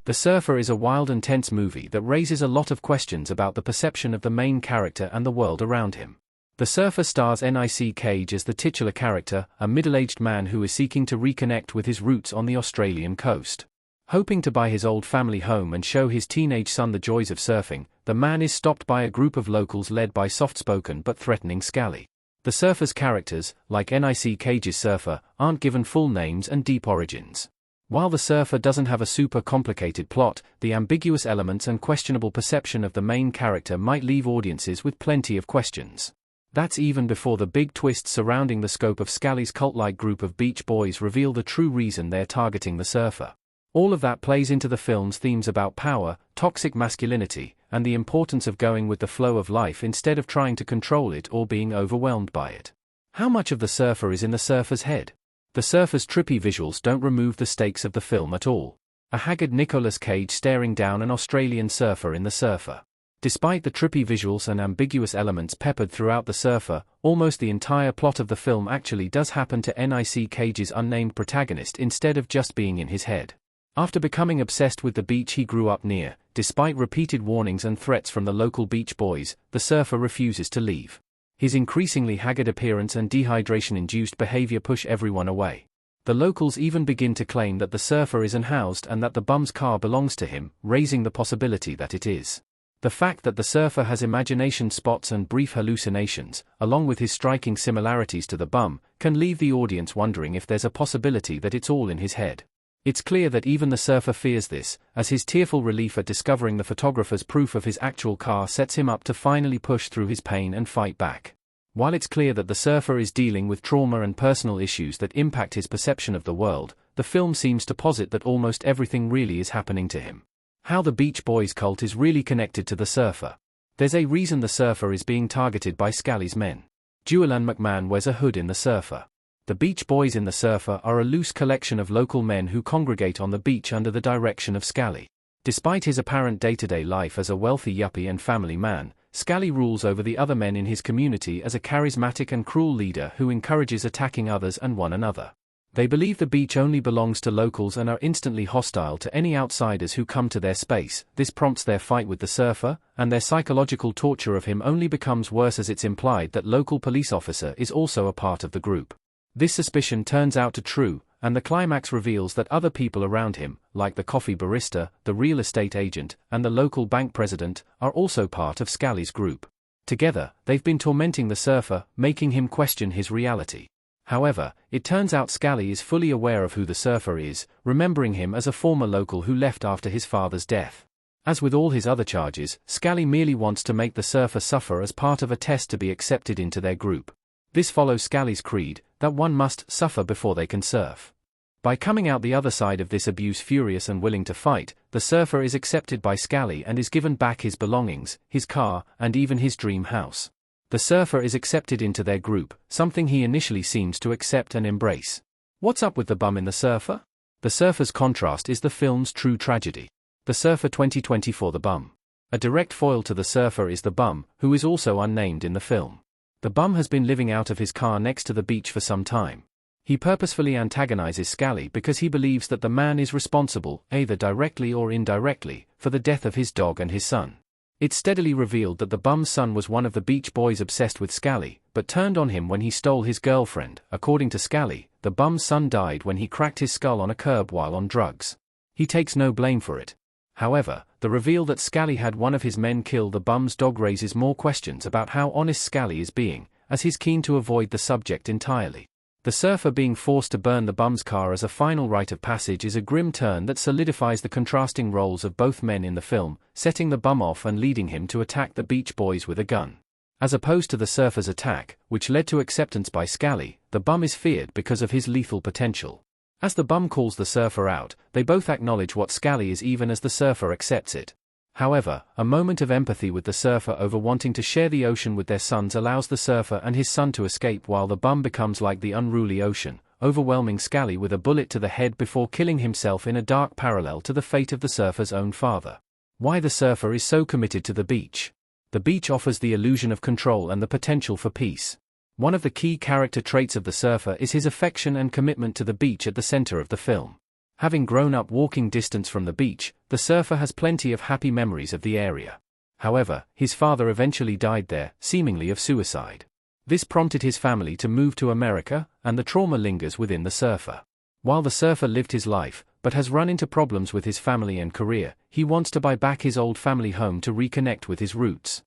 The Surfer is a wild and tense movie that raises a lot of questions about the perception of the main character and the world around him. The Surfer stars Nicolas Cage as the titular character, a middle-aged man who is seeking to reconnect with his roots on the Australian coast. Hoping to buy his old family home and show his teenage son the joys of surfing, the man is stopped by a group of locals led by soft-spoken but threatening Scally. The Surfer's characters, like Nicolas Cage's Surfer, aren't given full names and deep origins. While The Surfer doesn't have a super complicated plot, the ambiguous elements and questionable perception of the main character might leave audiences with plenty of questions. That's even before the big twists surrounding the scope of Scally's cult-like group of beach boys reveal the true reason they're targeting the Surfer. All of that plays into the film's themes about power, toxic masculinity, and the importance of going with the flow of life instead of trying to control it or being overwhelmed by it. How much of the Surfer is in the Surfer's head? The Surfer's trippy visuals don't remove the stakes of the film at all. A haggard Nicolas Cage staring down an Australian surfer in The Surfer. Despite the trippy visuals and ambiguous elements peppered throughout The Surfer, almost the entire plot of the film actually does happen to Nicolas Cage's unnamed protagonist instead of just being in his head. After becoming obsessed with the beach he grew up near, despite repeated warnings and threats from the local beach boys, the Surfer refuses to leave. His increasingly haggard appearance and dehydration-induced behavior push everyone away. The locals even begin to claim that the Surfer is unhoused and that the bum's car belongs to him, raising the possibility that it is. The fact that the Surfer has imagination spots and brief hallucinations, along with his striking similarities to the bum, can leave the audience wondering if there's a possibility that it's all in his head. It's clear that even the Surfer fears this, as his tearful relief at discovering the photographer's proof of his actual car sets him up to finally push through his pain and fight back. While it's clear that the Surfer is dealing with trauma and personal issues that impact his perception of the world, the film seems to posit that almost everything really is happening to him. How the Beach Boys cult is really connected to the Surfer. There's a reason the Surfer is being targeted by Scally's men. Dualan McMahon wears a hood in The Surfer. The Beach Boys in The Surfer are a loose collection of local men who congregate on the beach under the direction of Scally. Despite his apparent day-to-day life as a wealthy yuppie and family man, Scally rules over the other men in his community as a charismatic and cruel leader who encourages attacking others and one another. They believe the beach only belongs to locals and are instantly hostile to any outsiders who come to their space. This prompts their fight with the Surfer, and their psychological torture of him only becomes worse as it's implied that local police officer is also a part of the group. This suspicion turns out to true, and the climax reveals that other people around him, like the coffee barista, the real estate agent, and the local bank president, are also part of Scally's group. Together, they've been tormenting the Surfer, making him question his reality. However, it turns out Scally is fully aware of who the Surfer is, remembering him as a former local who left after his father's death. As with all his other charges, Scally merely wants to make the Surfer suffer as part of a test to be accepted into their group. This follows Scally's creed, that one must suffer before they can surf. By coming out the other side of this abuse furious and willing to fight, the Surfer is accepted by Scally and is given back his belongings, his car, and even his dream house. The Surfer is accepted into their group, something he initially seems to accept and embrace. What's up with the bum in The Surfer? The Surfer's contrast is the film's true tragedy. The Surfer 2024 The Bum. A direct foil to the Surfer is the bum, who is also unnamed in the film. The bum has been living out of his car next to the beach for some time. He purposefully antagonizes Scally because he believes that the man is responsible, either directly or indirectly, for the death of his dog and his son. It's steadily revealed that the bum's son was one of the Beach Boys obsessed with Scally, but turned on him when he stole his girlfriend. According to Scally, the bum's son died when he cracked his skull on a curb while on drugs. He takes no blame for it. However, the reveal that Scally had one of his men kill the bum's dog raises more questions about how honest Scally is being, as he's keen to avoid the subject entirely. The Surfer being forced to burn the bum's car as a final rite of passage is a grim turn that solidifies the contrasting roles of both men in the film, setting the bum off and leading him to attack the Beach Boys with a gun. As opposed to the Surfer's attack, which led to acceptance by Scally, the bum is feared because of his lethal potential. As the bum calls the Surfer out, they both acknowledge what Scally is even as the Surfer accepts it. However, a moment of empathy with the Surfer over wanting to share the ocean with their sons allows the Surfer and his son to escape while the bum becomes like the unruly ocean, overwhelming Scally with a bullet to the head before killing himself in a dark parallel to the fate of the Surfer's own father. Why the Surfer is so committed to the beach. The beach offers the illusion of control and the potential for peace. One of the key character traits of the Surfer is his affection and commitment to the beach at the center of the film. Having grown up walking distance from the beach, the surfer has plenty of happy memories of the area. However, his father eventually died there, seemingly of suicide. This prompted his family to move to America, and the trauma lingers within the surfer. While the surfer lived his life, but has run into problems with his family and career, he wants to buy back his old family home to reconnect with his roots.